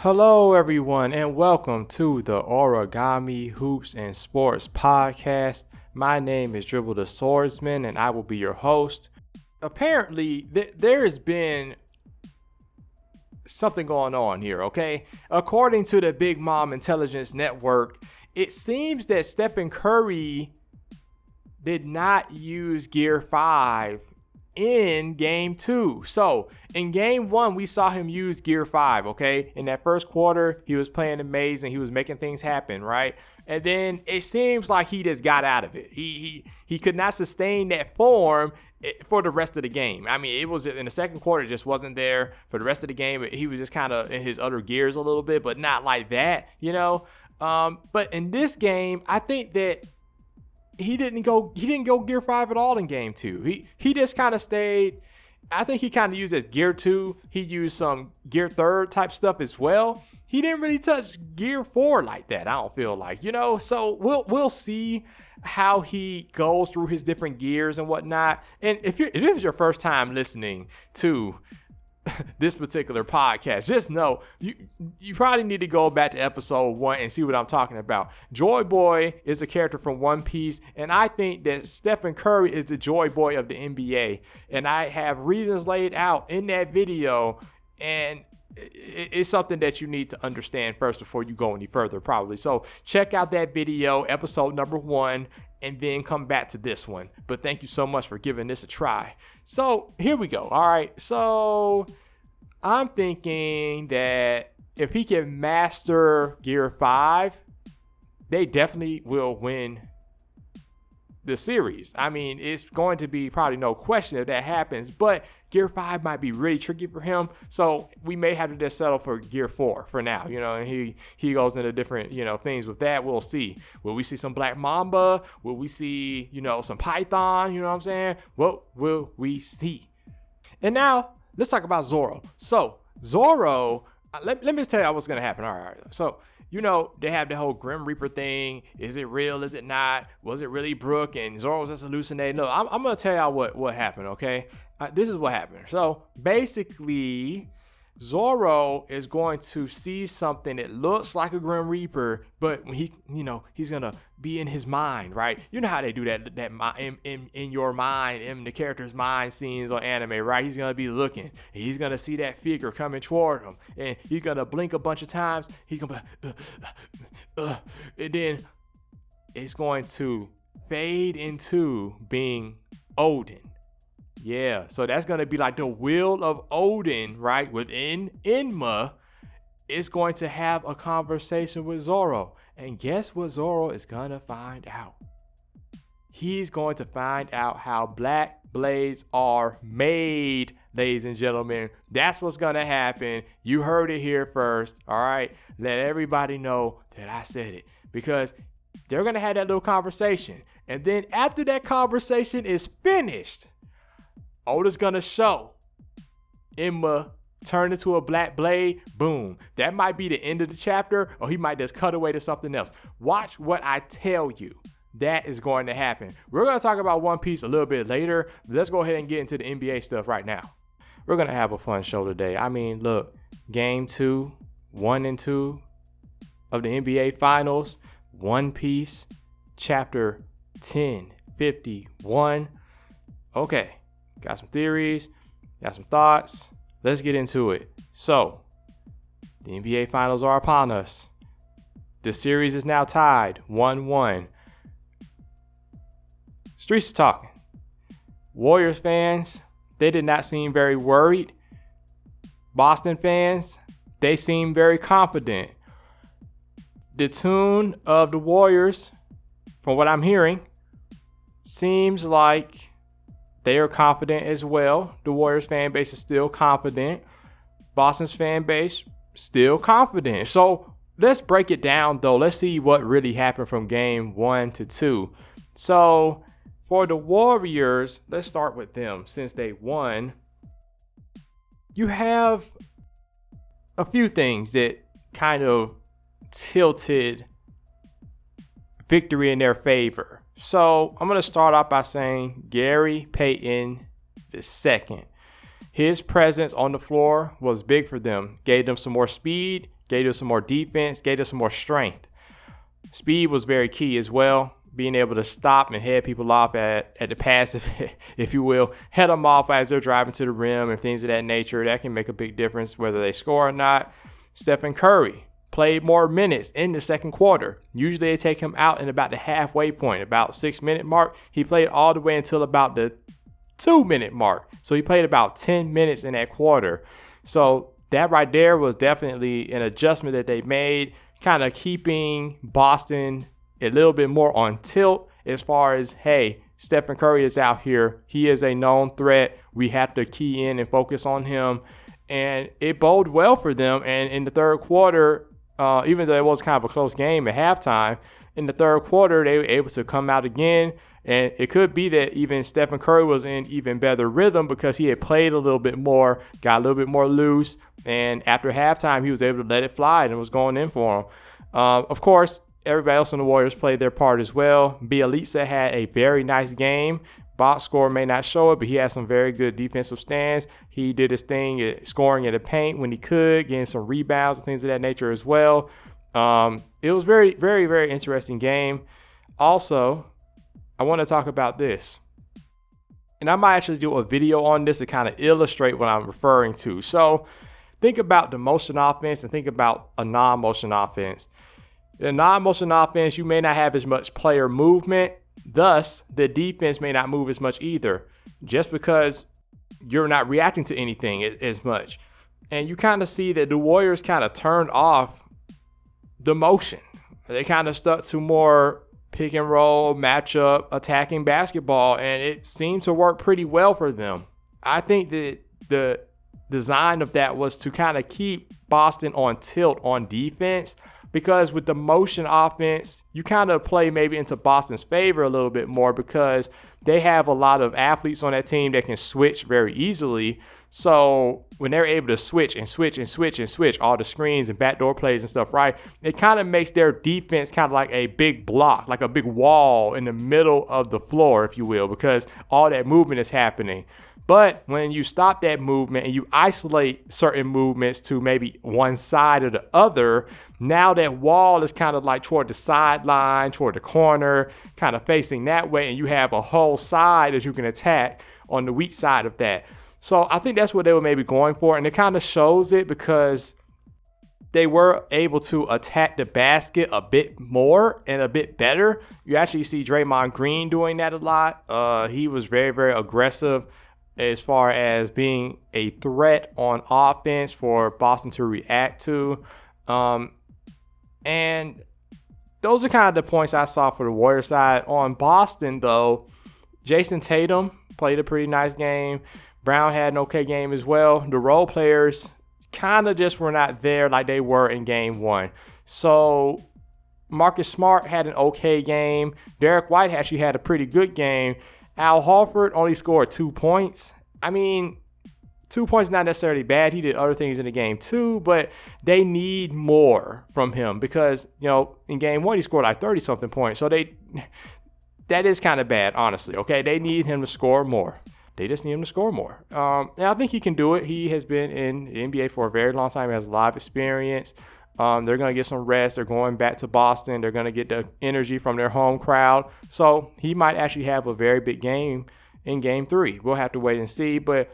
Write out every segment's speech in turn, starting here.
Hello, everyone, and welcome to the Origami Hoops and Sports Podcast. My name is Dribble the Swordsman, and I will be your host. Apparently, there has been something going on here, okay? According to the Big Mom Intelligence Network, it seems that Stephen Curry did not use Gear 5 in game 2. So in game 1, we saw him use Gear 5, okay? In that first quarter, he was playing amazing. He was making things happen, right? And then it seems like he just got out of it. He could not sustain that form for the rest of the game. I mean, it was in the second quarter, it just wasn't there. For the rest of the game, he was just kind of in his other gears a little bit, but not like that, you know? But in this game, I think that he didn't go Gear 5 at all in game 2. He just kind of stayed. I think he kind of used as Gear 2. He used some Gear 3 type stuff as well. He didn't really touch Gear 4 like that, I don't feel like, you know. So we'll see how he goes through his different gears and whatnot. And if it is your first time listening to this particular podcast, just know you probably need to go back to episode 1 and see what I'm talking about. Joy Boy is a character from One Piece, and I think that Stephen Curry is the Joy Boy of the NBA, and I have reasons laid out in that video, and it's something that you need to understand first before you go any further, probably. So check out that video, episode number 1, and then come back to this one. But thank you so much for giving this a try. So here we go. All right. So I'm thinking that if he can master Gear 5, they definitely will win the series. I mean, it's going to be probably no question if that happens, but Gear 5 might be really tricky for him. So we may have to just settle for Gear 4 for now, you know, and he goes into different, you know, things with that. We'll see. Will we see some Black Mamba? Will we see, you know, some Python? You know what I'm saying? What will we see? And now let's talk about Zoro. So Zoro, let me just tell you what's going to happen. All right. So, you know, they have the whole Grim Reaper thing. Is it real? Is it not? Was it really Brook? And Zoro was just hallucinating. No, I'm going to tell y'all what happened, okay? This is what happened. So basically, Zoro is going to see something that looks like a Grim Reaper, but when he's going to be in his mind, right? You know how they do that in your mind, in the character's mind scenes on anime, right? He's going to be looking, and he's going to see that figure coming toward him, and he's going to blink a bunch of times. He's going to and then it's going to fade into being Odin. Yeah, so that's going to be like the will of Odin, right? Within Enma, it's going to have a conversation with Zoro. And guess what Zoro is going to find out? He's going to find out how black blades are made, ladies and gentlemen. That's what's going to happen. You heard it here first, all right? Let everybody know that I said it. Because they're going to have that little conversation. And then after that conversation is finished, Oda's gonna show Emma turn into a black blade. Boom. That might be the end of the chapter, or he might just cut away to something else. Watch what I tell you. That is going to happen. We're gonna talk about One Piece a little bit later. Let's go ahead and get into the NBA stuff right now. We're gonna have a fun show today. I mean, look, game 2, 1 and 2 of the NBA Finals. One Piece, chapter 1051. Okay. Got some theories, got some thoughts. Let's get into it. So, the NBA Finals are upon us. The series is now tied 1-1. Streets are talking. Warriors fans, they did not seem very worried. Boston fans, they seem very confident. The tune of the Warriors, from what I'm hearing, seems like they are confident as well. The Warriors fan base is still confident. Boston's fan base, still confident. So let's break it down, though. Let's see what really happened from game 1 to 2. So for the Warriors, let's start with them since they won. You have a few things that kind of tilted victory in their favor. So I'm going to start off by saying Gary Payton II. His presence on the floor was big for them. Gave them some more speed, gave us some more defense, gave us some more strength. Speed was very key as well. Being able to stop and head people off at the pass, if you will, head them off as they're driving to the rim and things of that nature. That can make a big difference whether they score or not. Stephen Curry played more minutes in the second quarter. Usually they take him out in about the halfway point, about 6-minute mark. He played all the way until about the 2-minute mark. So he played about 10 minutes in that quarter. So that right there was definitely an adjustment that they made, kind of keeping Boston a little bit more on tilt as far as, hey, Stephen Curry is out here. He is a known threat. We have to key in and focus on him. And it boded well for them. And in the third quarter, even though it was kind of a close game at halftime, in the third quarter, they were able to come out again. And it could be that even Stephen Curry was in even better rhythm because he had played a little bit more, got a little bit more loose. And after halftime, he was able to let it fly and it was going in for him. Of course, everybody else on the Warriors played their part as well. Bielitsa had a very nice game. Box score may not show it, but he had some very good defensive stands. He did his thing at scoring in the paint when he could, getting some rebounds and things of that nature as well. It was very, very, very interesting game. Also, I want to talk about this. And I might actually do a video on this to kind of illustrate what I'm referring to. So think about the motion offense and think about a non-motion offense. The non-motion offense, you may not have as much player movement. Thus, the defense may not move as much either, just because you're not reacting to anything as much. And you kind of see that the Warriors kind of turned off the motion. They kind of stuck to more pick and roll, matchup, attacking basketball, and it seemed to work pretty well for them. I think that the design of that was to kind of keep Boston on tilt on defense, because with the motion offense, you kind of play maybe into Boston's favor a little bit more because they have a lot of athletes on that team that can switch very easily. So when they're able to switch all the screens and backdoor plays and stuff, right, it kind of makes their defense kind of like a big block, like a big wall in the middle of the floor, if you will, because all that movement is happening. But when you stop that movement and you isolate certain movements to maybe one side or the other, now that wall is kind of like toward the sideline, toward the corner, kind of facing that way, and you have a whole side that you can attack on the weak side of that. So I think that's what they were maybe going for, and it kind of shows it because they were able to attack the basket a bit more and a bit better. You actually see Draymond Green doing that a lot. He was very, very aggressive as far as being a threat on offense for Boston to react to. And those are kind of the points I saw for the Warriors side. On Boston, though, Jason Tatum played a pretty nice game. Brown had an okay game as well. The role players kind of just were not there like they were in game one. So Marcus Smart had an okay game. Derek White actually had a pretty good game. Al Horford only scored 2 points. I mean, 2 points not necessarily bad. He did other things in the game too, but they need more from him because, you know, in game one he scored like 30-something points. So that is kind of bad, honestly. Okay, they need him to score more. They just need him to score more. And I think he can do it. He has been in the NBA for a very long time. He has a lot of experience. They're going to get some rest. They're going back to Boston. They're going to get the energy from their home crowd. So he might actually have a very big game in game three. We'll have to wait and see. But,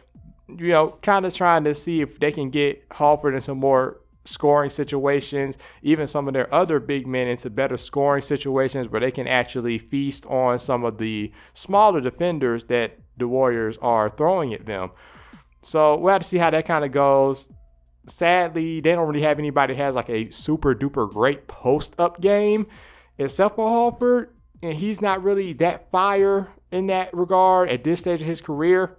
you know, kind of trying to see if they can get Halford in some more scoring situations, even some of their other big men into better scoring situations where they can actually feast on some of the smaller defenders that the Warriors are throwing at them. So we'll have to see how that kind of goes. Sadly, they don't really have anybody that has like a super duper great post-up game except for Halford, and he's not really that fire in that regard at this stage of his career.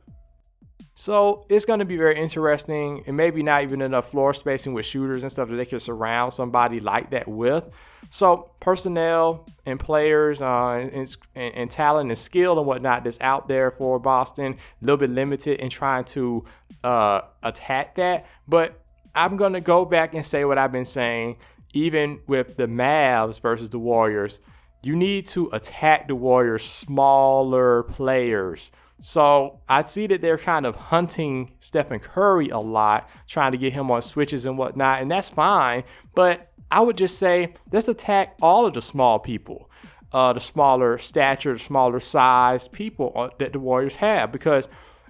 So it's going to be very interesting, and maybe not even enough floor spacing with shooters and stuff that they could surround somebody like that with. So personnel and players and talent and skill and whatnot that's out there for Boston, a little bit limited in trying to attack that. But I'm going to go back and say what I've been saying, even with the Mavs versus the Warriors. You need to attack the Warriors' smaller players. So I see that they're kind of hunting Stephen Curry a lot, trying to get him on switches and whatnot, and that's fine. But I would just say, let's attack all of the small people, the smaller stature, the smaller size people that the Warriors have, because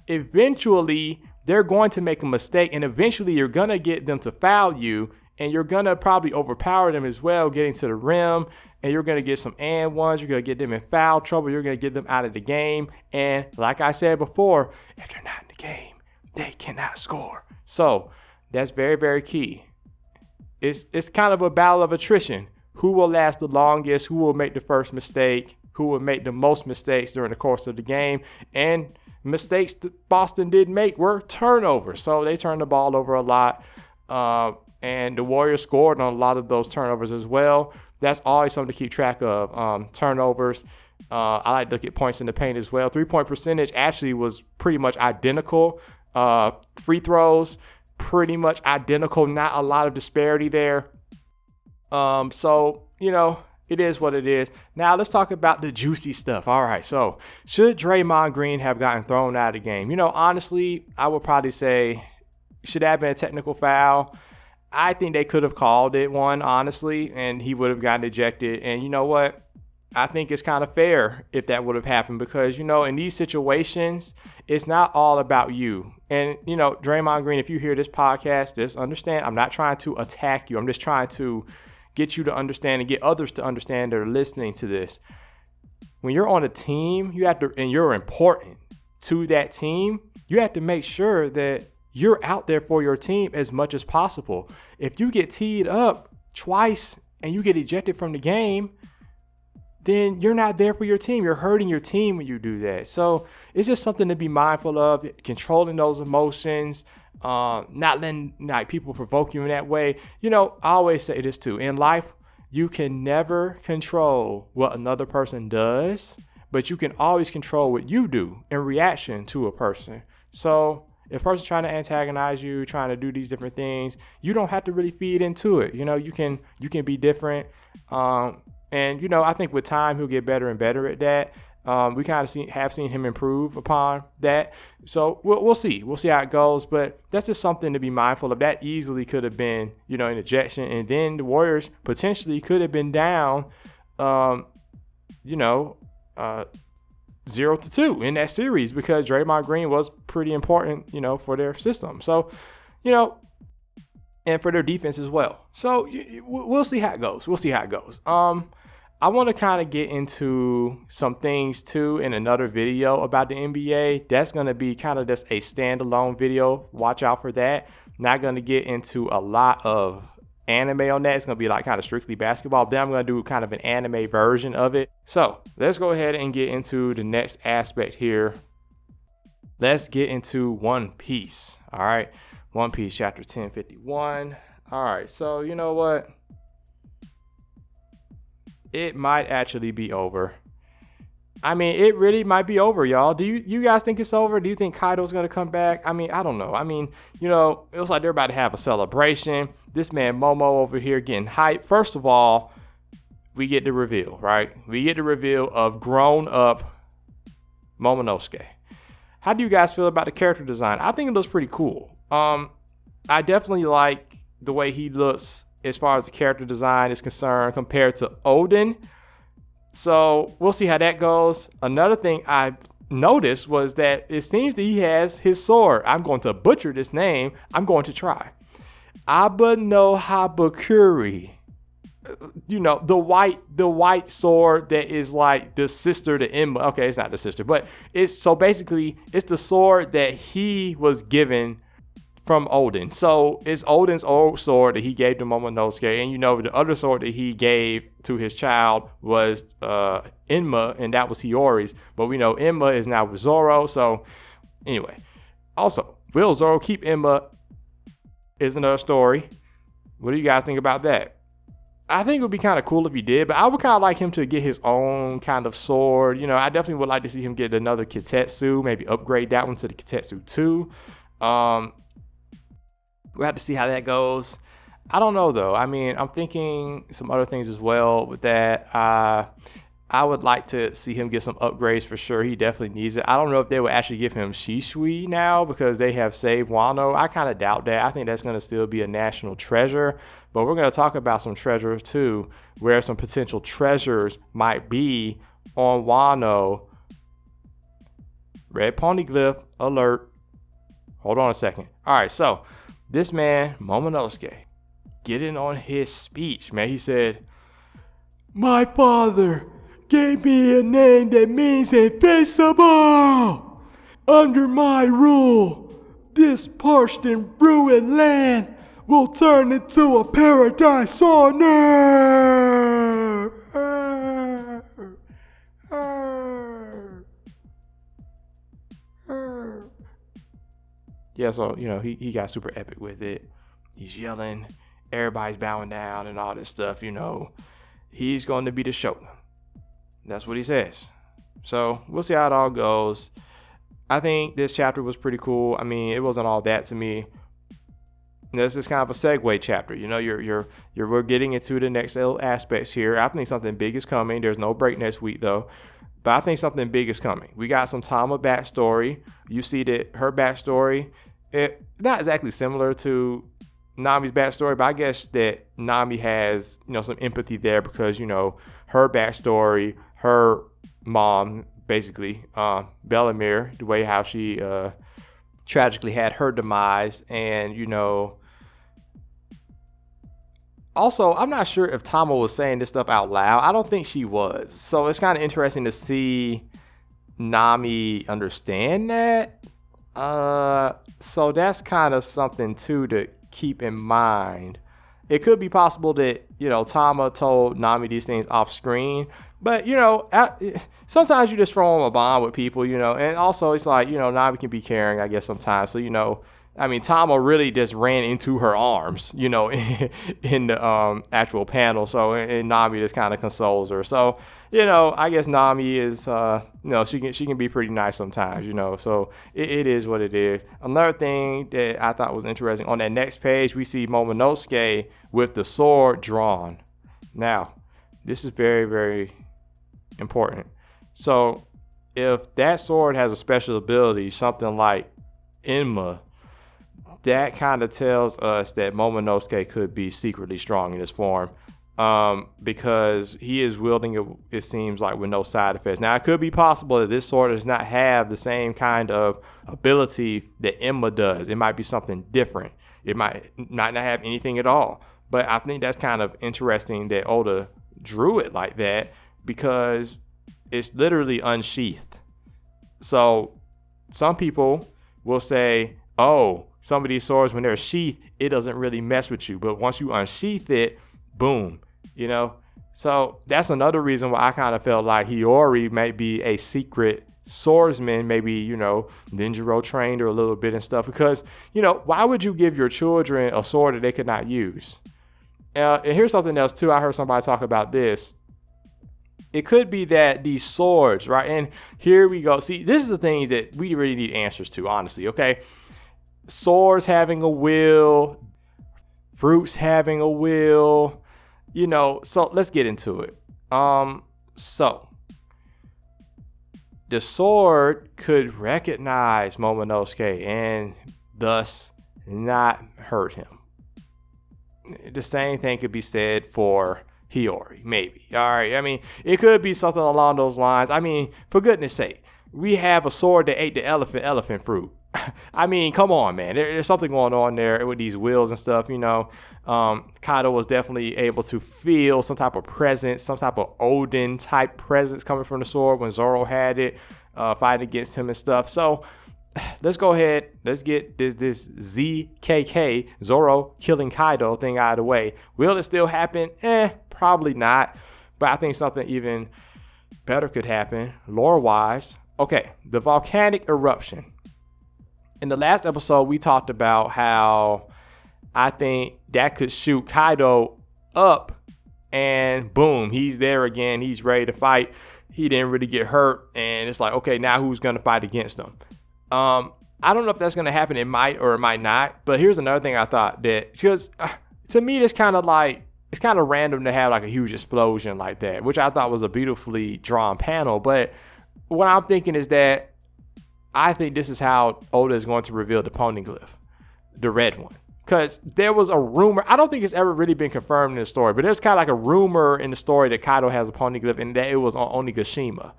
eventually they're going to make a mistake, and eventually you're going to get them to foul you, and you're going to probably overpower them as well, getting to the rim, and you're going to get some and ones. You're going to get them in foul trouble. You're going to get them out of the game. And like I said before, if they're not in the game, they cannot score. So that's very, very key. It's kind of a battle of attrition. Who will last the longest? Who will make the first mistake? Who will make the most mistakes during the course of the game? And mistakes that Boston did make were turnovers. So they turned the ball over a lot. And the Warriors scored on a lot of those turnovers as well. That's always something to keep track of, turnovers. I like to look at points in the paint as well. 3-point percentage actually was pretty much identical. Free throws, pretty much identical. Not a lot of disparity there. So, it is what it is. Now let's talk about the juicy stuff. All right, so should Draymond Green have gotten thrown out of the game? Honestly, I would probably say, should that have been a technical foul? I think they could have called it one, honestly, and he would have gotten ejected. And you know what? I think it's kind of fair if that would have happened because, in these situations, it's not all about you. And, Draymond Green, if you hear this podcast, just understand, I'm not trying to attack you. I'm just trying to get you to understand and get others to understand that are listening to this. When you're on a team, you have to, and you're important to that team, you have to make sure that you're out there for your team as much as possible. If you get teed up twice and you get ejected from the game, then you're not there for your team. You're hurting your team when you do that. So it's just something to be mindful of, controlling those emotions, not letting people provoke you in that way. I always say this too. In life, you can never control what another person does, but you can always control what you do in reaction to a person. So if a person's trying to antagonize you, trying to do these different things, you don't have to really feed into it. You can be different. And I think with time, he'll get better and better at that. We kind of have seen him improve upon that. So we'll see. We'll see how it goes. But that's just something to be mindful of. That easily could have been, an ejection. And then the Warriors potentially could have been down, 0-2 in that series because Draymond Green was pretty important, for their system. So, and for their defense as well. So we'll see how it goes. I want to kind of get into some things too in another video about the NBA. That's going to be kind of just a standalone video. Watch out for that. Not going to get into a lot of anime on that. It's going to be like kind of strictly basketball. Then I'm going to do kind of an anime version of it. So let's go ahead and get into the next aspect here. Let's get into One Piece. All right. One Piece chapter 1051. All right. So you know what? It might actually be over. I mean, it really might be over, y'all. Do you guys think it's over? Do you think Kaido's going to come back? I mean, I don't know. I mean, it looks like they're about to have a celebration. This man Momo over here getting hyped. First of all, we get the reveal, right? We get the reveal of grown-up Momonosuke. How do you guys feel about the character design? I think it looks pretty cool. I definitely like the way he looks as far as the character design is concerned compared to Odin. So we'll see how that goes. Another thing I noticed was that it seems that he has his sword. I'm going to butcher this name. I'm going to try. Aba no Habakuri. The white sword that is like the sister to Emma. Okay, it's not the sister, but it's the sword that he was given from Odin. So it's Odin's old sword that he gave to Momonosuke, and the other sword that he gave to his child was Enma, and that was Hiyori's. But we know Enma is now with Zoro. So anyway, also, will Zoro keep Enma is another story. What do you guys think about that? I think it would be kind of cool if he did, but I would kind of like him to get his own kind of sword. I definitely would like to see him get another Kitetsu, maybe upgrade that one to the Kitetsu 2. We'll have to see how that goes. I don't know, though. I mean, I'm thinking some other things as well with that. I would like to see him get some upgrades for sure. He definitely needs it. I don't know if they would actually give him Shisui now because they have saved Wano. I kind of doubt that. I think that's going to still be a national treasure. But we're going to talk about some treasures too, where some potential treasures might be on Wano. Red Poneglyph alert. Hold on a second. All right, so this man, Momonosuke, getting on his speech, man. He said, "My father gave me a name that means invincible. Under my rule, this parched and ruined land will turn into a paradise on earth." Yeah, so, he got super epic with it. He's yelling, everybody's bowing down and all this stuff, He's going to be the shogun. That's what he says. So we'll see how it all goes. I think this chapter was pretty cool. I mean, it wasn't all that to me. This is kind of a segue chapter. We're getting into the next aspects here. I think something big is coming. There's no break next week though, but I think something big is coming. We got some Tama backstory. You see that her backstory, not exactly similar to Nami's backstory, but I guess that Nami has, some empathy there because, her backstory, her mom, basically, Bellamere, the way how she tragically had her demise. And, also, I'm not sure if Tama was saying this stuff out loud. I don't think she was. So it's kind of interesting to see Nami understand that. So that's kind of something, too, to keep in mind. It could be possible that, Tama told Nami these things off screen. But, sometimes you just throw them a bond with people, and also it's like, Nami can be caring, I guess, sometimes. So, Tama really just ran into her arms, in the actual panel. So, and Nami just kind of consoles her. So, I guess Nami is, she can be pretty nice sometimes, So it is what it is. Another thing that I thought was interesting, on that next page, we see Momonosuke with the sword drawn. Now, this is very, very important. So if that sword has a special ability, something like Enma, that kind of tells us that Momonosuke could be secretly strong in this form, because he is wielding it seems like, with no side effects. Now, it could be possible that this sword does not have the same kind of ability that Enma does. It might be something different. It might not have anything at all. But I think that's kind of interesting that Oda drew it like that, because it's literally unsheathed. So some people will say, oh, some of these swords, when they're sheathed, it doesn't really mess with you. But once you unsheath it, boom, So that's another reason why I kind of felt like Hiyori might be a secret swordsman, maybe, Ninjiro trained her a little bit and stuff. Because, why would you give your children a sword that they could not use? And here's something else too. I heard somebody talk about this. It could be that these swords, right? And here we go. See, this is the thing that we really need answers to, honestly, okay? Swords having a will, fruits having a will, so let's get into it. So the sword could recognize Momonosuke and thus not hurt him. The same thing could be said for Hiyori, maybe. All right. It could be something along those lines. For goodness sake, we have a sword that ate the elephant fruit. Come on, man. There's something going on there with these wills and stuff, Kaido was definitely able to feel some type of presence, some type of Odin type presence coming from the sword when Zoro had it, fighting against him and stuff. So let's go ahead. Let's get this ZKK, Zoro killing Kaido thing out of the way. Will it still happen? Probably not. But I think something even better could happen, lore-wise. Okay, the volcanic eruption. In the last episode, we talked about how I think that could shoot Kaido up, and boom, he's there again. He's ready to fight. He didn't really get hurt, and it's like, okay, now who's going to fight against him? I don't know if that's going to happen. It might or it might not. But here's another thing I thought, that because to me, it's kind of like it's kind of random to have like a huge explosion like that, which I thought was a beautifully drawn panel. But what I'm thinking is that I think this is how Oda is going to reveal the poneglyph, the red one. Because there was a rumor, I don't think it's ever really been confirmed in the story, but there's kind of like a rumor in the story that Kaido has a poneglyph and that it was on Onigashima.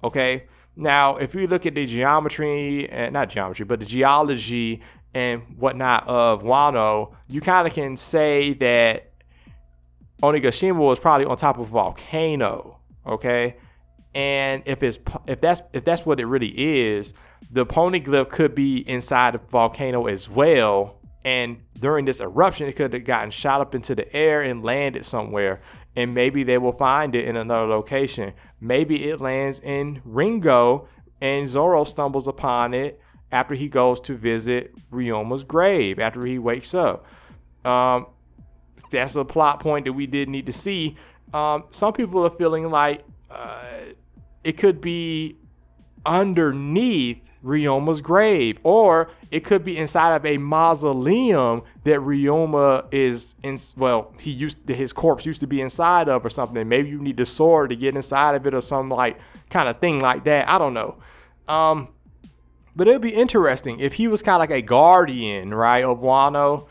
Okay? Now, if you look at the geometry, and not geometry, but the geology and whatnot of Wano, you kind of can say that Onigashima was probably on top of a volcano. Okay? And if that's what it really is, the poneglyph could be inside the volcano as well. And during this eruption, it could have gotten shot up into the air and landed somewhere. And maybe they will find it in another location. Maybe it lands in Ringo and Zoro stumbles upon it after he goes to visit Ryuma's grave, after he wakes up. That's a plot point that we did need to see. Some people are feeling like it could be underneath Ryuma's grave, or it could be inside of a mausoleum that Ryuma is in. Well, his corpse used to be inside of, or something. Maybe you need the sword to get inside of it, or some like kind of thing like that. I don't know. But it'd be interesting if he was kind of like a guardian, right, of Wano.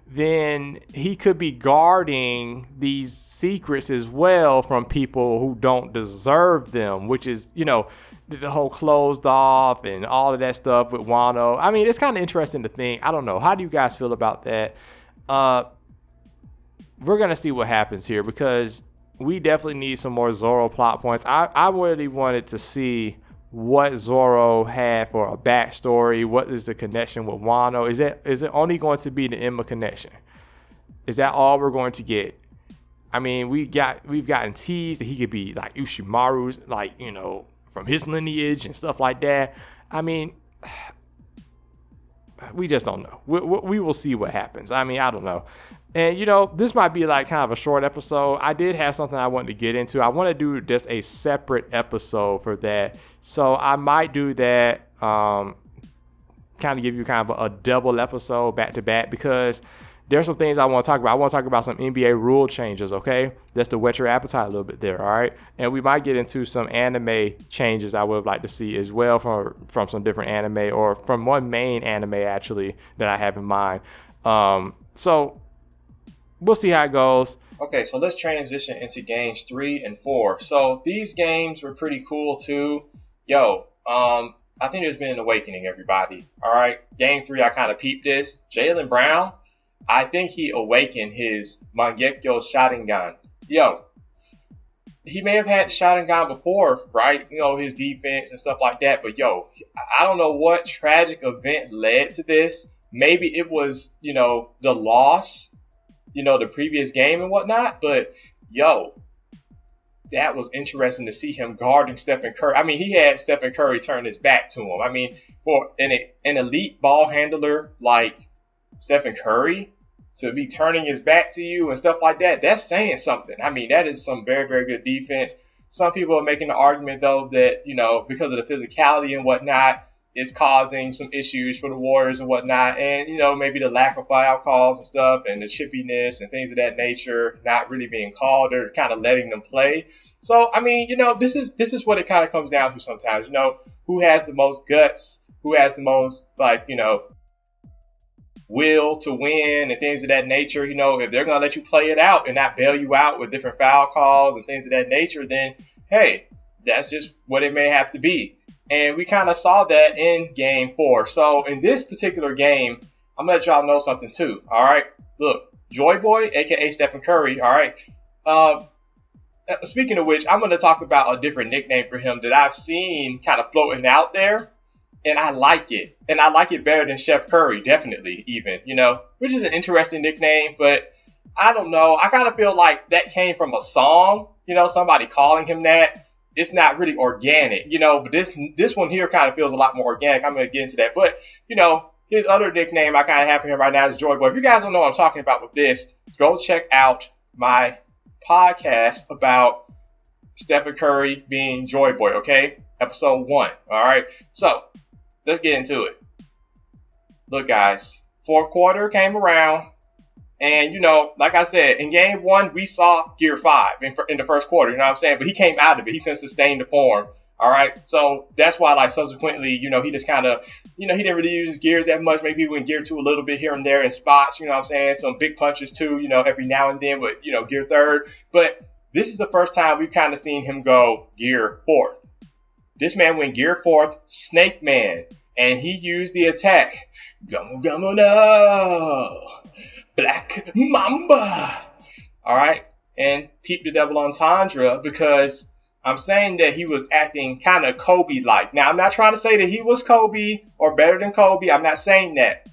Then he could be guarding these secrets as well from people who don't deserve them, which is, the whole closed off and all of that stuff with Wano. I mean, it's kind of interesting to think. I don't know. How do you guys feel about that? We're going to see what happens here because we definitely need some more Zoro plot points. I really wanted to see what Zoro had for a backstory. What is the connection with Wano? Is it only going to be the Emma connection? Is that all we're going to get? I mean, we've gotten teased that he could be like Ushimaru's, like, from his lineage and stuff like that. I mean, we just don't know. We will see what happens. I mean, I don't know. And, this might be like kind of a short episode. I did have something I wanted to get into. I want to do just a separate episode for that. So I might do that, kind of give you kind of a double episode back to back, because there's some things I want to talk about. I want to talk about some NBA rule changes, okay? That's to whet your appetite a little bit there, all right? And we might get into some anime changes I would like to see as well from some different anime, or from one main anime, actually, that I have in mind. So we'll see how it goes. Okay, so let's transition into games 3 and 4. So these games were pretty cool, too. I think there's been an awakening, everybody, all right? Game 3, I kind of peeped this. Jaylen Brown, I think he awakened his Mangekyo Sharingan. He may have had Sharingan before, right? His defense and stuff like that. But I don't know what tragic event led to this. Maybe it was, the loss, the previous game and whatnot. But that was interesting to see him guarding Stephen Curry. I mean, he had Stephen Curry turn his back to him. I mean, for an elite ball handler like Stephen Curry to be turning his back to you and stuff like that, that's saying something. I mean, that is some very, very good defense. Some people are making the argument, though, that, because of the physicality and whatnot, it's causing some issues for the Warriors and whatnot. And, maybe the lack of foul calls and stuff and the chippiness and things of that nature not really being called or kind of letting them play. So, I mean, this is what it kind of comes down to sometimes, who has the most guts, who has the most, will to win and things of that nature. If they're going to let you play it out and not bail you out with different foul calls and things of that nature, then, hey, that's just what it may have to be. And we kind of saw that in game 4. So in this particular game, I'm going to let y'all know something too. All right. Look, Joy Boy, a.k.a. Stephen Curry. All right. Speaking of which, I'm going to talk about a different nickname for him that I've seen kind of floating out there. And I like it. And I like it better than Chef Curry, definitely, even, which is an interesting nickname. But I don't know. I kind of feel like that came from a song, somebody calling him that. It's not really organic, but this one here kind of feels a lot more organic. I'm going to get into that. But, his other nickname I kind of have for him right now is Joy Boy. If you guys don't know what I'm talking about with this, go check out my podcast about Stephen Curry being Joy Boy, okay? Episode 1, all right? So, let's get into it. Look, guys, fourth quarter came around. And, like I said, in game one, we saw Gear 5 in the first quarter, you know what I'm saying? But he came out of it. He couldn't sustain the form. All right. So that's why, like, subsequently, he just kind of, he didn't really use his gears that much. Maybe he went Gear 2 a little bit here and there in spots, you know what I'm saying? Some big punches, too, every now and then, but, Gear 3rd. But this is the first time we've kind of seen him go Gear 4th. This man went Gear 4th, Snake Man, and he used the attack. Gumu Gumu no! Black Mamba. All right. And peep the double entendre, because I'm saying that he was acting kind of Kobe-like. Now, I'm not trying to say that he was Kobe or better than Kobe. I'm not saying that.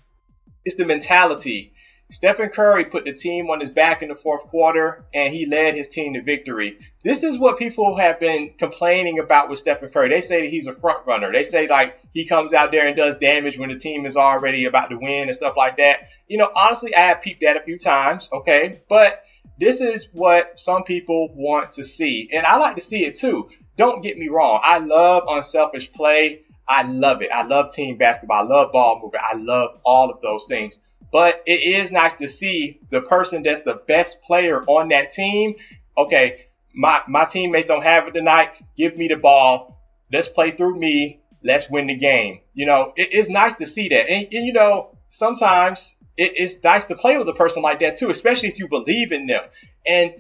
It's the mentality. Stephen Curry put the team on his back in the fourth quarter, and he led his team to victory. This is what people have been complaining about with Stephen Curry. They say that he's a front runner. They say, like, he comes out there and does damage when the team is already about to win and stuff like that. Honestly, I have peeped that a few times, okay? But this is what some people want to see, and I like to see it too. Don't get me wrong. I love unselfish play. I love it. I love team basketball. I love ball movement. I love all of those things. But it is nice to see the person that's the best player on that team. Okay, my teammates don't have it tonight. Give me the ball. Let's play through me. Let's win the game. It's nice to see that. And sometimes it's nice to play with a person like that too, especially if you believe in them. And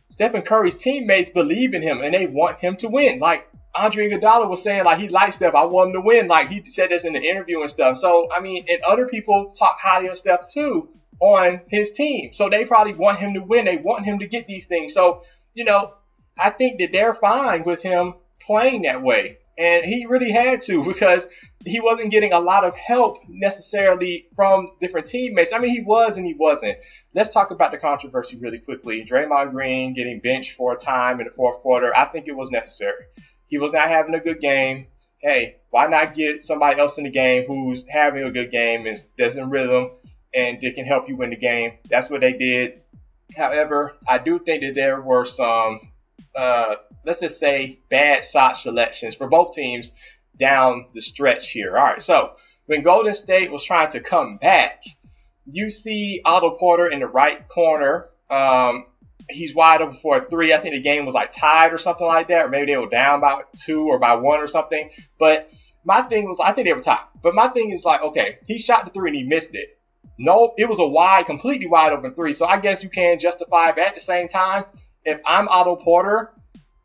Stephen Curry's teammates believe in him and they want him to win. Like Andre Iguodala was saying, like, he likes Steph. I want him to win. Like, he said this in the interview and stuff. So, I mean, and other people talk highly of Steph too on his team. So they probably want him to win. They want him to get these things. So, I think that they're fine with him playing that way. And he really had to, because he wasn't getting a lot of help necessarily from different teammates. I mean, he was and he wasn't. Let's talk about the controversy really quickly. Draymond Green getting benched for a time in the fourth quarter. I think it was necessary. He was not having a good game. Hey, why not get somebody else in the game who's having a good game and that's in rhythm and they can help you win the game? That's what they did. However, I do think that there were some, let's just say, bad shot selections for both teams down the stretch here. All right, so when Golden State was trying to come back, you see Otto Porter in the right corner. He's wide open for a three. I think the game was like tied or something like that, or maybe they were down by 2 or by 1 or something. But my thing was, I think they were tied. But my thing is like, okay, he shot the 3 and he missed it. No, it was a completely wide open 3. So I guess you can justify it. But at the same time, if I'm Otto Porter,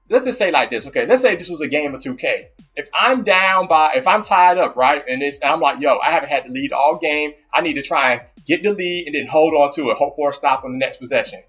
let's just say like this, okay? Let's say this was a game of 2K. If I'm tied up, right, and I'm like, yo, I haven't had the lead all game. I need to try and get the lead and then hold on to it, hope for a stop on the next possession.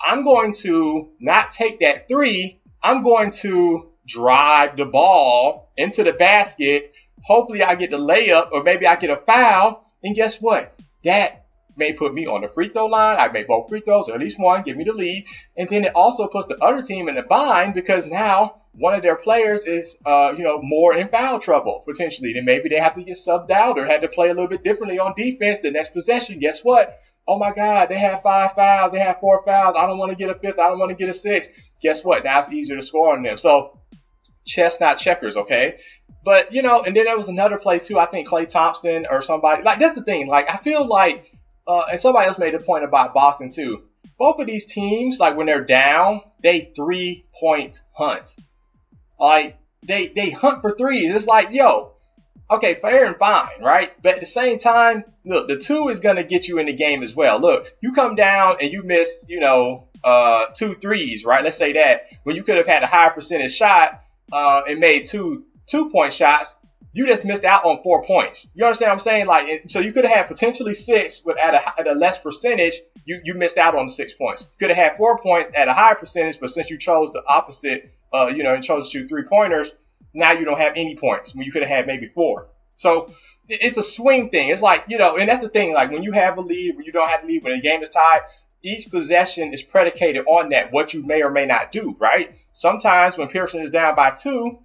I'm going to not take that 3. I'm going to drive the ball into the basket. Hopefully I get the layup, or maybe I get a foul. And guess what? That may put me on the free throw line. I made both free throws, or at least one, give me the lead. And then it also puts the other team in a bind, because now one of their players is, more in foul trouble, potentially. Then maybe they have to get subbed out or had to play a little bit differently on defense the next possession. Guess what? Oh my God, they have 5 fouls. They have 4 fouls. I don't want to get a 5th. I don't want to get a 6th. Guess what? Now it's easier to score on them. So chess, not checkers, okay? But, and then there was another play too. I think Klay Thompson or somebody. Like, that's the thing. Like, I feel like, and somebody else made a point about Boston too. Both of these teams, like when they're down, they 3-point hunt. Like, they hunt for threes. It's like, yo, okay, fair and fine, right? But at the same time, look, the 2 is going to get you in the game as well. Look, you come down and you miss, 2 threes, right? Let's say that, when you could have had a higher percentage shot and made 2-point shots, you just missed out on 4 points. You understand what I'm saying? Like, so you could have had potentially 6, but at a less percentage, you missed out on the 6 points. You could have had 4 points at a higher percentage, but since you chose the opposite, and chose to shoot 3-pointers, now you don't have any points when you could have had maybe 4. So it's a swing thing. It's like, and that's the thing. Like, when you have a lead, when you don't have a lead, when the game is tied, each possession is predicated on that, what you may or may not do, right? Sometimes when Pearson is down by 2,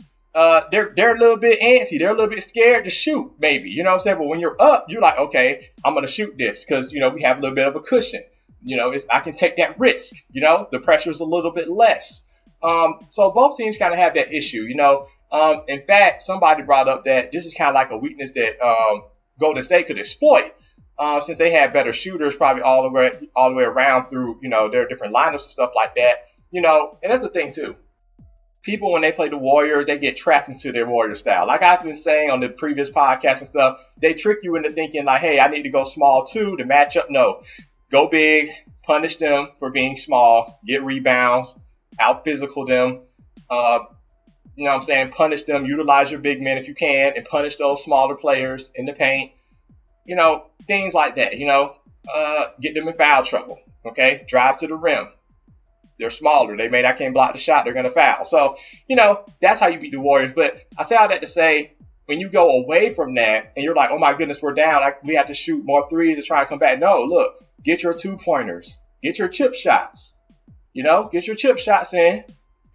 they're a little bit antsy. They're a little bit scared to shoot, maybe. You know what I'm saying? But when you're up, you're like, okay, I'm going to shoot this because, we have a little bit of a cushion. I can take that risk. The pressure is a little bit less. So both teams kind of have that issue, In fact, somebody brought up that this is kind of like a weakness that Golden State could exploit. since they had better shooters probably all the way around through, their different lineups and stuff like that. And that's the thing too. People, when they play the Warriors, they get trapped into their Warrior style. Like I've been saying on the previous podcast and stuff, they trick you into thinking like, hey, I need to go small too to match up. No, go big, punish them for being small, get rebounds, out physical them. Punish them, utilize your big men if you can, and punish those smaller players in the paint. Things like that. Get them in foul trouble. Okay, drive to the rim. They're smaller. They may not can block the shot. They're going to foul. So, that's how you beat the Warriors. But I say all that to say, when you go away from that and you're like, oh my goodness, we're down. We have to shoot more threes to try and come back. No, look, get your 2-pointers. Get your chip shots. Get your chip shots in,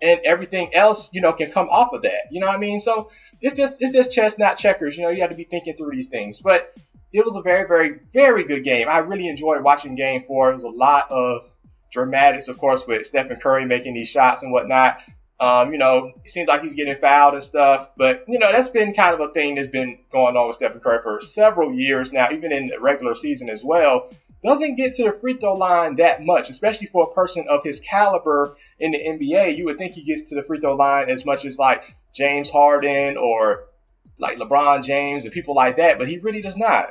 and everything else, can come off of that. You know what I mean? So it's just chess, not checkers. You have to be thinking through these things. But it was a very, very, very good game. I really enjoyed watching Game 4. It was a lot of dramatics, of course, with Stephen Curry making these shots and whatnot. It seems like he's getting fouled and stuff. But, that's been kind of a thing that's been going on with Stephen Curry for several years now, even in the regular season as well. Doesn't get to the free throw line that much, especially for a person of his caliber in the NBA. You would think he gets to the free throw line as much as like James Harden or like LeBron James and people like that, but he really does not.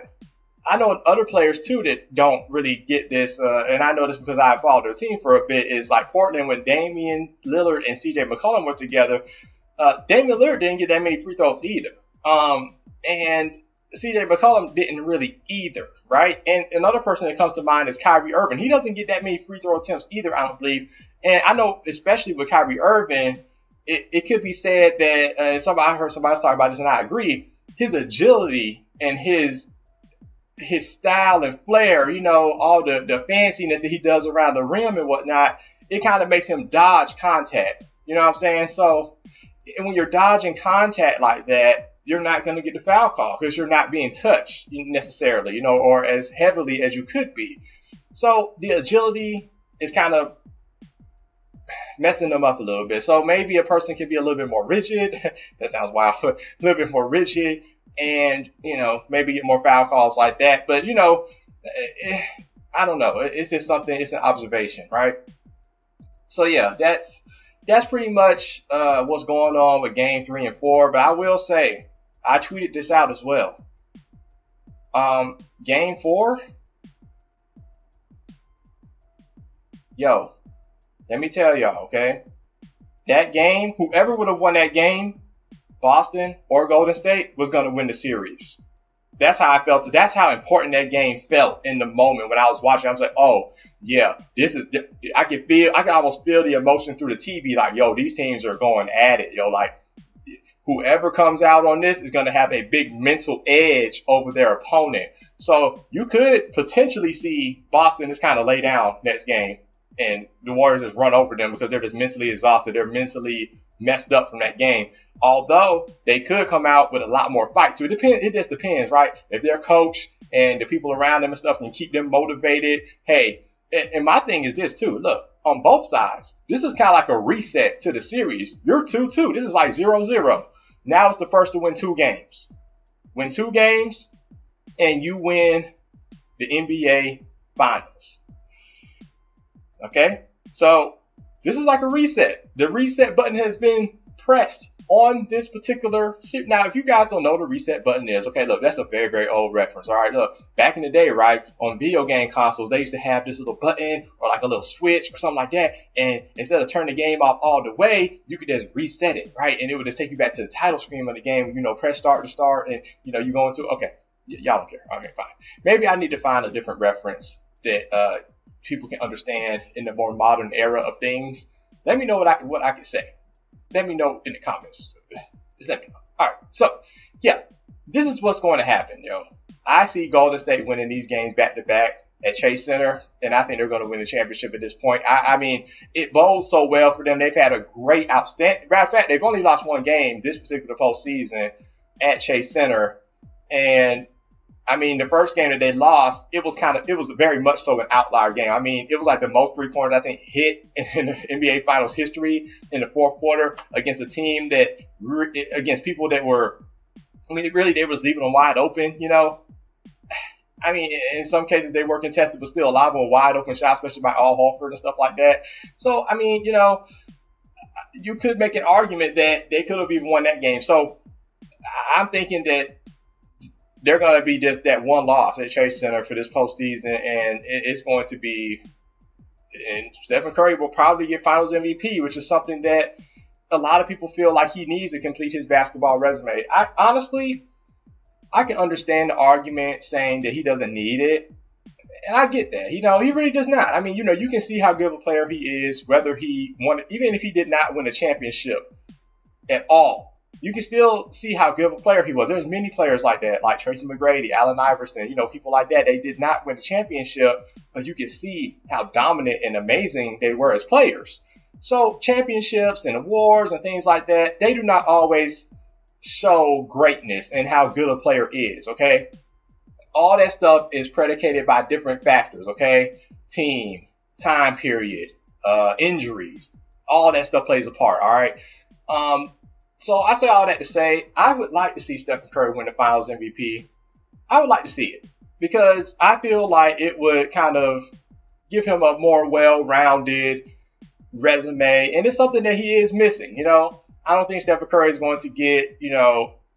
I know other players too that don't really get this, and I know this because I followed their team for a bit, is like Portland when Damian Lillard and CJ McCollum were together. Damian Lillard didn't get that many free throws either. And CJ McCollum didn't really either, right? And another person that comes to mind is Kyrie Irving. He doesn't get that many free throw attempts either, I don't believe. And I know, especially with Kyrie Irving, it could be said that, I heard somebody talk about this and I agree, his agility and his style and flair, all the fanciness that he does around the rim and whatnot, it kind of makes him dodge contact. You know what I'm saying? So, and when you're dodging contact like that, you're not going to get the foul call because you're not being touched necessarily, or as heavily as you could be. So the agility is kind of messing them up a little bit. So maybe a person can be a little bit more rigid. That sounds wild, but a little bit more rigid and, maybe get more foul calls like that. But, I don't know. It's just something, it's an observation, right? So yeah, that's pretty much what's going on with Game 3 and 4. But I will say, I tweeted this out as well. Game 4, yo, let me tell y'all, okay? That game, whoever would have won that game, Boston or Golden State, was going to win the series. That's how I felt. That's how important that game felt in the moment when I was watching. I was like, oh, yeah, I can almost feel the emotion through the TV. Like, yo, these teams are going at it. Yo, like, whoever comes out on this is going to have a big mental edge over their opponent. So you could potentially see Boston just kind of lay down next game and the Warriors just run over them because they're just mentally exhausted. They're mentally messed up from that game. Although they could come out with a lot more fight too. It just depends, right? If their coach and the people around them and stuff can keep them motivated. Hey, and my thing is this too. Look, on both sides, this is kind of like a reset to the series. You're 2-2. This is like 0-0. Now it's the first to win 2 games. Win 2 games, and you win the NBA Finals. Okay? So this is like a reset. The reset button has been pressed on this particular series. Now, if you guys don't know what the reset button is, okay, look, that's a very, very old reference. All right, look, back in the day, right, on video game consoles, they used to have this little button or like a little switch or something like that. And instead of turning the game off all the way, you could just reset it, right? And it would just take you back to the title screen of the game, press start to start, and, you go into, okay, y'all don't care. Okay, fine. Maybe I need to find a different reference that people can understand in the more modern era of things. Let me know what I can say. Let me know in the comments. Just let me know. All right. So, yeah, this is what's going to happen, yo. I see Golden State winning these games back to back at Chase Center, and I think they're going to win the championship at this point. I mean, it bodes so well for them. They've had a great, outstanding. Matter of fact, they've only lost 1 game this particular postseason at Chase Center, and I mean, the first game that they lost, it was very much so an outlier game. I mean, it was like the most 3-pointers, I think, hit in the NBA Finals history in the fourth quarter against a team against people that were, I mean, really, they was leaving them wide open, I mean, in some cases they were contested, but still a lot of them were wide open shots, especially by Al Horford and stuff like that. So, I mean, you could make an argument that they could have even won that game. So I'm thinking that they're going to be just that one loss at Chase Center for this postseason, and it's going to be, and Stephen Curry will probably get Finals MVP, which is something that a lot of people feel like he needs to complete his basketball resume. I can understand the argument saying that he doesn't need it. And I get that. He really does not. I mean, you can see how good of a player he is, whether he won, even if he did not win a championship at all. You can still see how good of a player he was. There's many players like that, like Tracy McGrady, Allen Iverson, people like that. They did not win a championship, but you can see how dominant and amazing they were as players. So championships and awards and things like that, they do not always show greatness and how good a player is, okay? All that stuff is predicated by different factors, okay? Team, time period, injuries, all that stuff plays a part, all right? So I say all that to say, I would like to see Stephen Curry win the Finals MVP. I would like to see it because I feel like it would kind of give him a more well-rounded resume, and it's something that he is missing, I don't think Stephen Curry is going to get,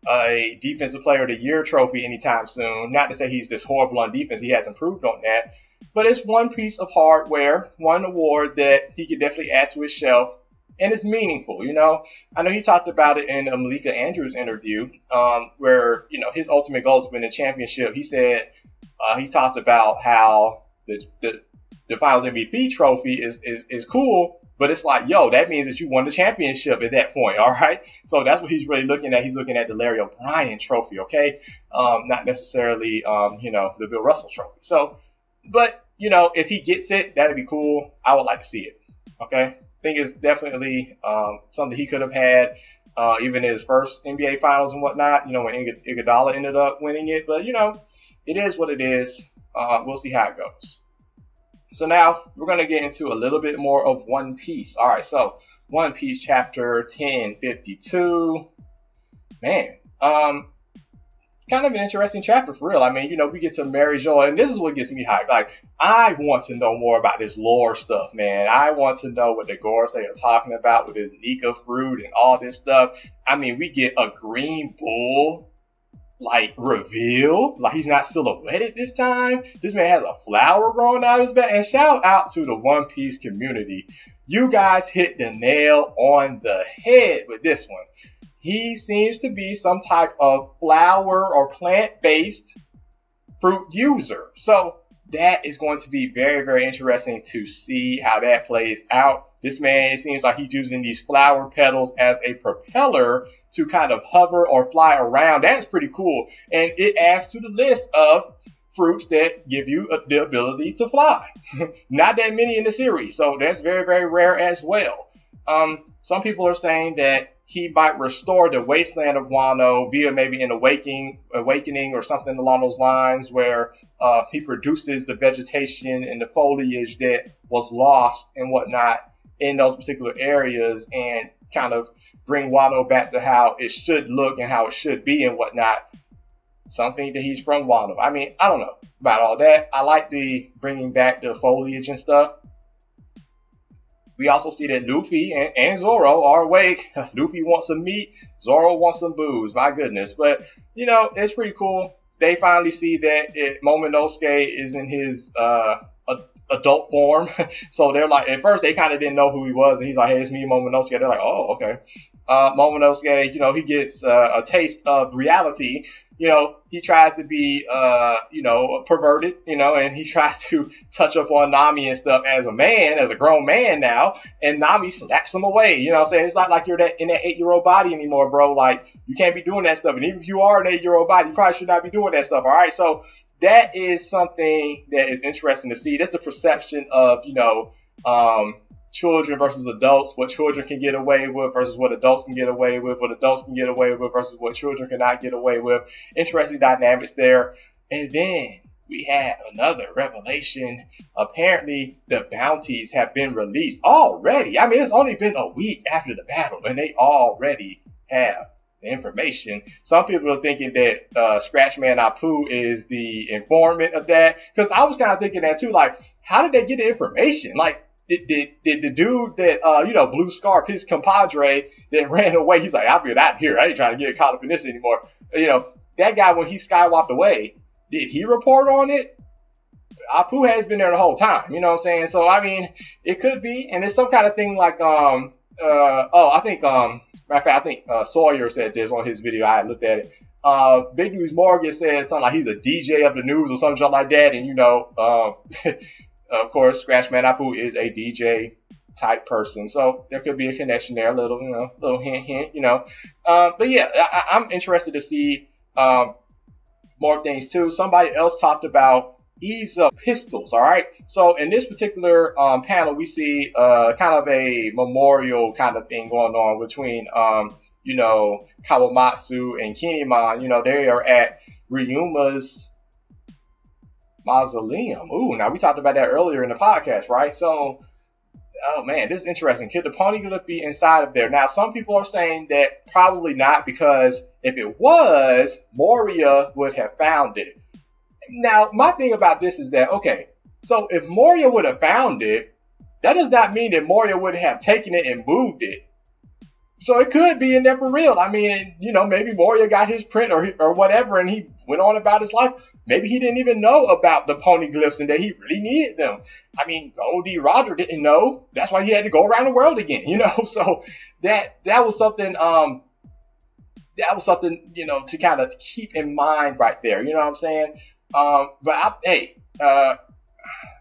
a Defensive Player of the Year trophy anytime soon. Not to say he's just horrible on defense. He has improved on that. But it's one piece of hardware, one award that he could definitely add to his shelf. And it's meaningful, I know he talked about it in a Malika Andrews interview, where, his ultimate goal is to win a championship. He said, he talked about how the Finals MVP trophy is cool, but it's like, that means that you won the championship at that point, all right? So that's what he's really looking at. He's looking at the Larry O'Brien trophy, okay? Not necessarily, the Bill Russell trophy. So, but, if he gets it, that'd be cool. I would like to see it, okay? I think it's definitely something he could have had even in his first NBA Finals and whatnot, when Iguodala ended up winning it. But, it is what it is. We'll see how it goes. So now we're going to get into a little bit more of One Piece. All right, so One Piece chapter 1052. Man, kind of an interesting chapter for real. I mean, we get to Mary Joy, and this is what gets me hyped. Like, I want to know more about this lore stuff, man. I want to know what the Gorosei are talking about with this Nika fruit and all this stuff. I mean, we get a green bull reveal, he's not silhouetted this time. This man has a flower growing out of his back. And shout out to the One Piece community. You guys hit the nail on the head with this one. He seems to be some type of flower or plant-based fruit user. So that is going to be very, very interesting to see how that plays out. This man, it seems like he's using these flower petals as a propeller to kind of hover or fly around. That's pretty cool. And it adds to the list of fruits that give you the ability to fly. Not that many in the series. So that's very, very rare as well. Some people are saying that he might restore the wasteland of Wano via maybe an awakening or something along those lines, where he produces the vegetation and the foliage that was lost and whatnot in those particular areas, and kind of bring Wano back to how it should look and how it should be and whatnot. Something that he's from Wano. I mean, I don't know about all that. I like the bringing back the foliage and stuff. We also see that Luffy and Zoro are awake. Luffy wants some meat. Zoro wants some booze. My goodness. But, it's pretty cool. They finally see that Momonosuke is in his adult form. So they're like, at first they kind of didn't know who he was. And he's like, hey, it's me, Momonosuke. They're like, oh, okay. Momonosuke, he gets a taste of reality. He tries to be, perverted, and he tries to touch up on Nami and stuff as a grown man now, and Nami slaps him away. You know what I'm saying? It's not like you're in that 8-year-old body anymore, bro. Like, you can't be doing that stuff. And even if you are an 8-year-old body, you probably should not be doing that stuff. All right. So that is something that is interesting to see. That's the perception of, children versus adults, what children can get away with versus what adults can get away with, what adults can get away with versus what children cannot get away with. Interesting dynamics there. And then we have another revelation. Apparently, the bounties have been released already. I mean, it's only been a week after the battle, and they already have the information. Some people are thinking that Scratchman Apu is the informant of that. Because I was kind of thinking that too. Like, how did they get the information? Like, did the dude that Blue Scarf, his compadre that ran away? He's like, I'll get out of here. I ain't trying to get caught up in this anymore. That guy, when he skywalked away, did he report on it? Apu has been there the whole time. You know what I'm saying? So I mean, it could be, and it's some kind of thing like I think matter of fact, I think Sawyer said this on his video. I looked at it. Big News Morgan said something like he's a DJ of the news or something like that, and of course, Scratchman Apu is a DJ type person, so there could be a connection there, a little hint. But yeah, I'm interested to see more things too. Somebody else talked about ease of pistols. All right, so in this particular panel, we see kind of a memorial kind of thing going on between Kawamatsu and Kinemon. They are at Ryuma's mausoleum. Ooh, now we talked about that earlier in the podcast, right? So, oh man, this is interesting. Could the poneglyph be inside of there? Now, some people are saying that probably not, because if it was, Moria would have found it. Now, my thing about this is that, okay, so if Moria would have found it, that does not mean that Moria would have taken it and moved it. So it could be in there for real. I mean, maybe Moria got his print or whatever, and he went on about his life. Maybe he didn't even know about the poneglyphs and that he really needed them. I mean, Goldie Roger didn't know. That's why he had to go around the world again, So that was something. That was something to kind of keep in mind right there. You know what I'm saying?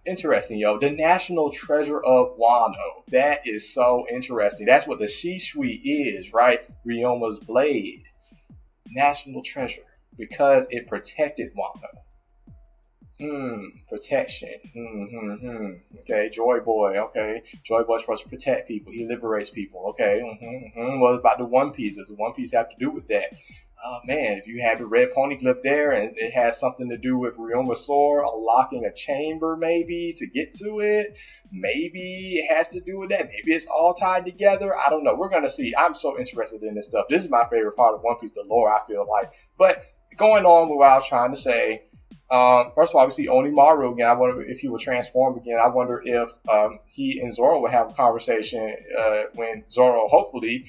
Interesting, yo. The National Treasure of Wano. That is so interesting. That's what the Shishui is, right? Ryuma's blade. National treasure. Because it protected Wano. Protection. Okay, Joy Boy. Okay, Joy Boy's supposed to protect people. He liberates people. Okay. What about the One Piece? Does the One Piece have to do with that? Oh man, if you have the red poneglyph there and it has something to do with Ryuma's sword unlocking a chamber maybe to get to it, maybe it has to do with that. Maybe it's all tied together. I don't know. We're going to see. I'm so interested in this stuff. This is my favorite part of One Piece, the lore, I feel like. But going on with what I was trying to say, first of all, we see Onimaru again. I wonder if he will transform again. I wonder if he and Zoro will have a conversation when Zoro hopefully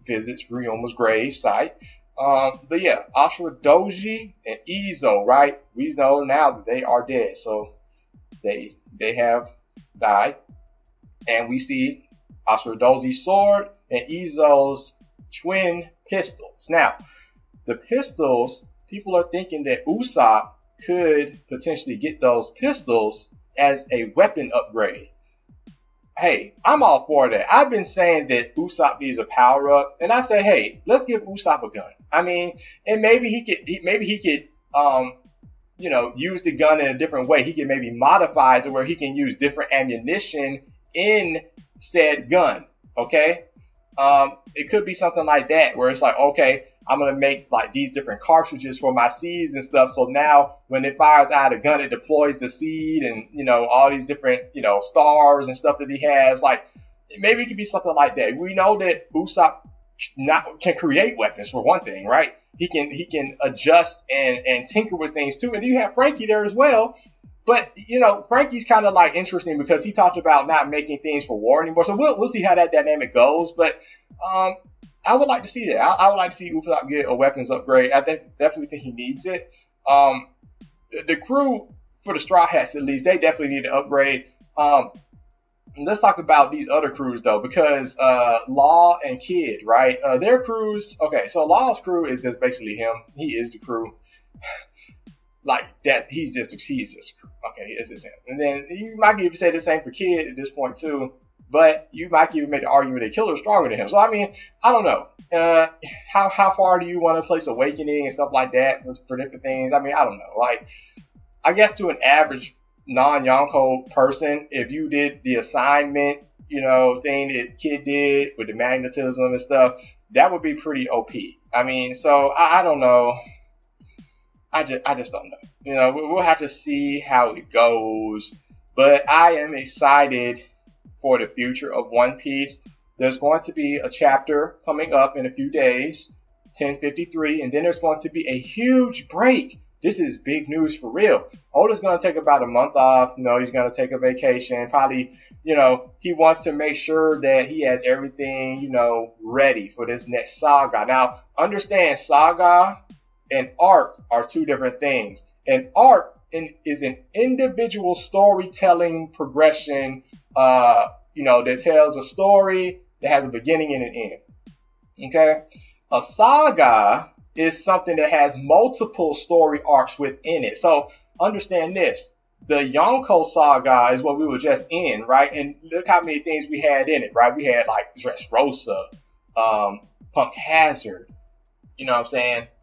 visits Ryuma's grave site. But yeah, Ashura Doji and Izo, right? We know now that they are dead. So they have died. And we see Ashura Doji's sword and Izo's twin pistols. Now, the pistols, people are thinking that Usopp could potentially get those pistols as a weapon upgrade. Hey, I'm all for that. I've been saying that Usopp needs a power up, and I say, hey, let's give Usopp a gun. I mean, and maybe he could use the gun in a different way. He can maybe modify it to where he can use different ammunition in said gun. Okay, it could be something like that where it's like, okay, I'm going to make like these different cartridges for my seeds and stuff. So now when it fires out a gun, it deploys the seed and, all these different, stars and stuff that he has. Like maybe it could be something like that. We know that Usopp can create weapons for one thing, right? He can adjust and tinker with things too. And you have Frankie there as well. But, Frankie's kind of like interesting because he talked about not making things for war anymore. So we'll see how that dynamic goes. But, I would like to see that. I would like to see Usopp get a weapons upgrade. I definitely think he needs it. The crew, for the Straw Hats at least, they definitely need to upgrade. Let's talk about these other crews, though, because Law and Kid, right? Their crews, okay, so Law's crew is just basically him. He is the crew. Like that, he's just a crew. Okay, it's just him. And then you might even say the same for Kid at this point, too. But you might even make the argument that Killer's stronger than him. So, I mean, I don't know. How far do you want to place Awakening and stuff like that for different things? I mean, I don't know. Like, I guess to an average non-Yonko person, if you did the assignment, thing that Kid did with the magnetism and stuff, that would be pretty OP. I mean, so I don't know. I just don't know. We'll have to see how it goes. But I am excited for the future of One Piece. There's going to be a chapter coming up in a few days 10:53, and then there's going to be a huge break. This is big news for real. Oda's going to take about a month off. He's going to take a vacation. Probably, he wants to make sure that he has everything, ready for this next saga. Now, understand saga and arc are two different things. An arc is an individual storytelling progression, that tells a story that has a beginning and an end. Okay? A saga is something that has multiple story arcs within it. So understand this. The Yonko saga is what we were just in, right? And look how many things we had in it, right? We had like Dressrosa, Punk Hazard,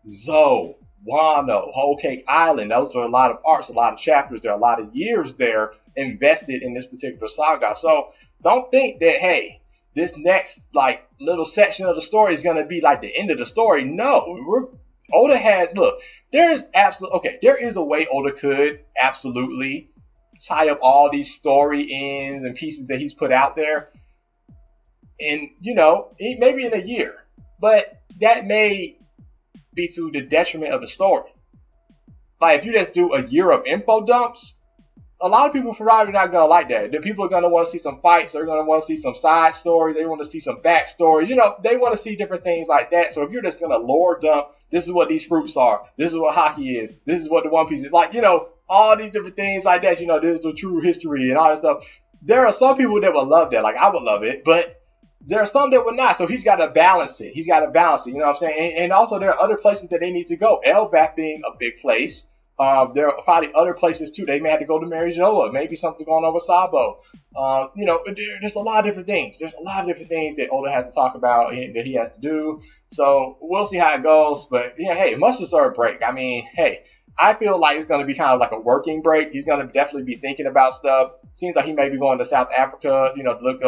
Zoe, Wano, Whole Cake Island. Those are a lot of arcs, a lot of chapters. There are a lot of years there invested in this particular saga. So don't think that, hey, this next like little section of the story is going to be like the end of the story. No, Oda has, there is a way Oda could absolutely tie up all these story ends and pieces that he's put out there. And, maybe in a year, but that may be to the detriment of the story. Like if you just do a year of info dumps, a lot of people probably not going to like that. The people are going to want to see some fights. They're going to want to see some side stories. They want to see some backstories. They want to see different things like that. So if you're just going to lore dump, this is what these fruits are. This is what hockey is. This is what the One Piece is. Like, all these different things like that. This is the true history and all that stuff. There are some people that would love that. Like, I would love it. But there are some that would not. So he's got to balance it. You know what I'm saying? And also there are other places that they need to go. Elbaf being a big place. There are probably other places too. They may have to go to Marijola. Maybe something going on with Sabo. There's a lot of different things. There's a lot of different things that Oda has to talk about and that he has to do. So we'll see how it goes. But hey, it must deserve a break. I mean, hey, I feel like it's going to be kind of like a working break. He's going to definitely be thinking about stuff. Seems like he may be going to South Africa, to look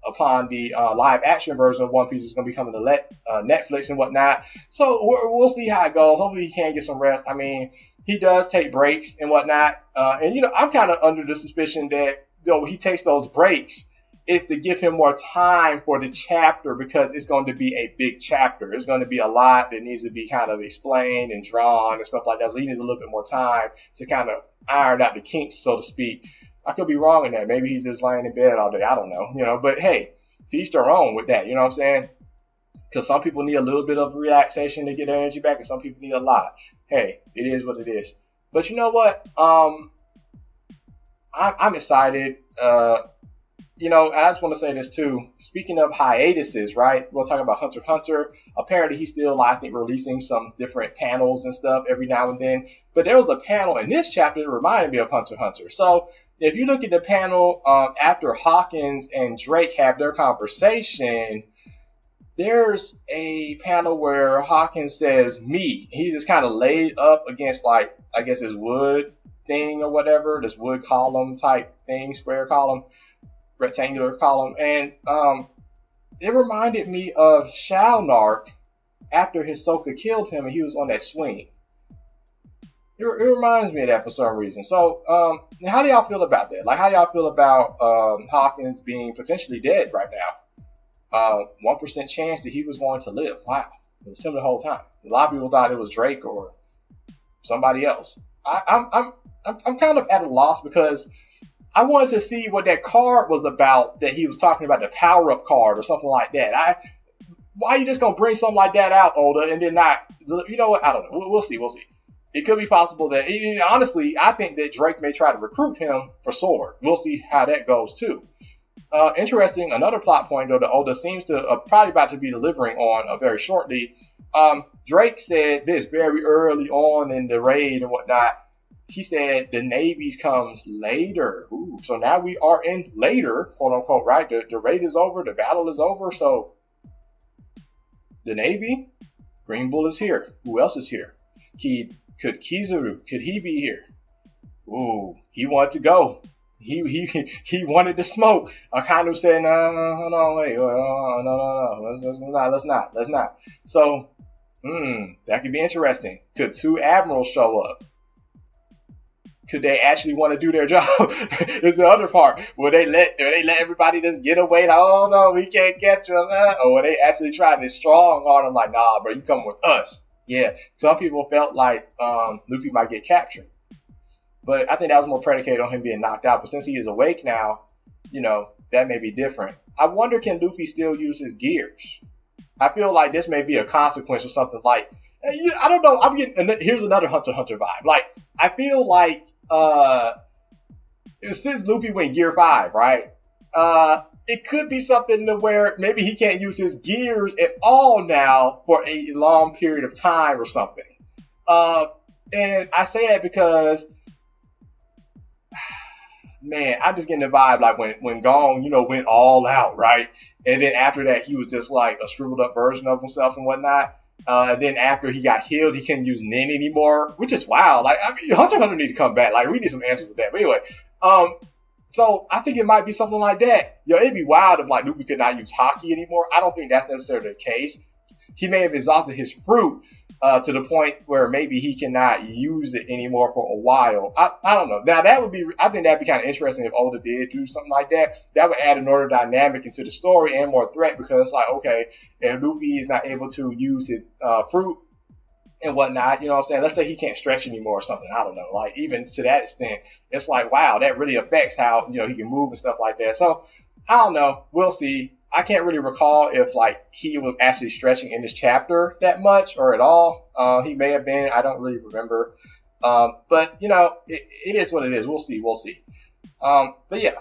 upon the live action version of One Piece is going to be coming to Netflix and whatnot. So we'll see how it goes. Hopefully he can get some rest. I mean, he does take breaks and whatnot. I'm kind of under the suspicion that though he takes those breaks, is to give him more time for the chapter because it's going to be a big chapter. It's going to be a lot that needs to be kind of explained and drawn and stuff like that. So he needs a little bit more time to kind of iron out the kinks, so to speak. I could be wrong in that. Maybe he's just laying in bed all day. I don't know. But hey, to each their own with that. You know what I'm saying? Because some people need a little bit of relaxation to get their energy back, and some people need a lot. Hey, it is what it is. But you know what? I'm excited. And I just want to say this too. Speaking of hiatuses, right? We'll talk about Hunter x Hunter. Apparently, he's still, I think, releasing some different panels and stuff every now and then. But there was a panel in this chapter that reminded me of Hunter x Hunter. So if you look at the panel after Hawkins and Drake have their conversation, there's a panel where Hawkins says, me. He's just kind of laid up against, like, I guess his wood thing or whatever, this wood column type thing, square column, rectangular column. And it reminded me of Shalnark after Hisoka killed him and he was on that swing. It reminds me of that for some reason. So how do y'all feel about that? Like, how do y'all feel about Hawkins being potentially dead right now? 1% chance that he was going to live. Wow. It was him the whole time. A lot of people thought it was Drake or somebody else. I'm kind of at a loss because I wanted to see what that card was about that he was talking about, the power-up card or something like that. Why are you just going to bring something like that out, Oda, and then not, you know what? I don't know. We'll see. It could be possible that, honestly, I think that Drake may try to recruit him for Sword. We'll see how that goes, too. Interesting, another plot point, though, that Oda seems to probably about to be delivering on very shortly. Drake said this very early on in the raid and whatnot. He said the Navy comes later. Ooh, so now we are in later, quote unquote, right? The raid is over, the battle is over. So the Navy, Green Bull is here. Who else is here? Could Kizaru, could he be here? Ooh, he wanted to go. He wanted to smoke. I kind of said, no, wait, no, let's not. So, that could be interesting. Could two admirals show up? could they actually want to do their job? Is the other part. Will they let everybody just get away? Like, oh no, we can't catch them. Or will they actually try this strong on them? Like, nah, bro, you come with us. Yeah, some people felt like Luffy might get captured. But I think that was more predicated on him being knocked out. But since he is awake now, that may be different. I wonder, can Luffy still use his gears? I feel like this may be a consequence or something like, I don't know. Here's another Hunter x Hunter vibe. Like, I feel like since Luffy went Gear 5, right? It could be something to where maybe he can't use his gears at all now for a long period of time or something. And I say that because, man, I'm just getting the vibe like when Gong, went all out, right? And then after that, he was just like a shriveled up version of himself and whatnot. And then after he got healed, he couldn't use Nin anymore, which is wild. Like, I mean, Hunter x Hunter need to come back. Like, we need some answers with that. But anyway, so I think it might be something like that. It'd be wild if like Luffy could not use Haki anymore. I don't think that's necessarily the case. He may have exhausted his fruit to the point where maybe he cannot use it anymore for a while. I don't know. Now I think that'd be kind of interesting if Oda did do something like that. That would add another dynamic into the story and more threat, because it's like, okay, if Luffy is not able to use his fruit and whatnot, what I'm saying? Let's say he can't stretch anymore or something. I don't know. Like, even to that extent, it's like, wow, that really affects how, he can move and stuff like that. So I don't know. We'll see. I can't really recall if like he was actually stretching in this chapter that much or at all. He may have been. I don't really remember. But it is what it is. We'll see. But yeah.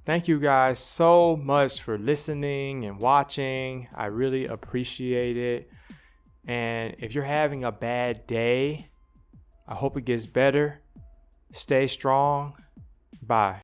Thank you guys so much for listening and watching. I really appreciate it. And if you're having a bad day, I hope it gets better. Stay strong. Bye.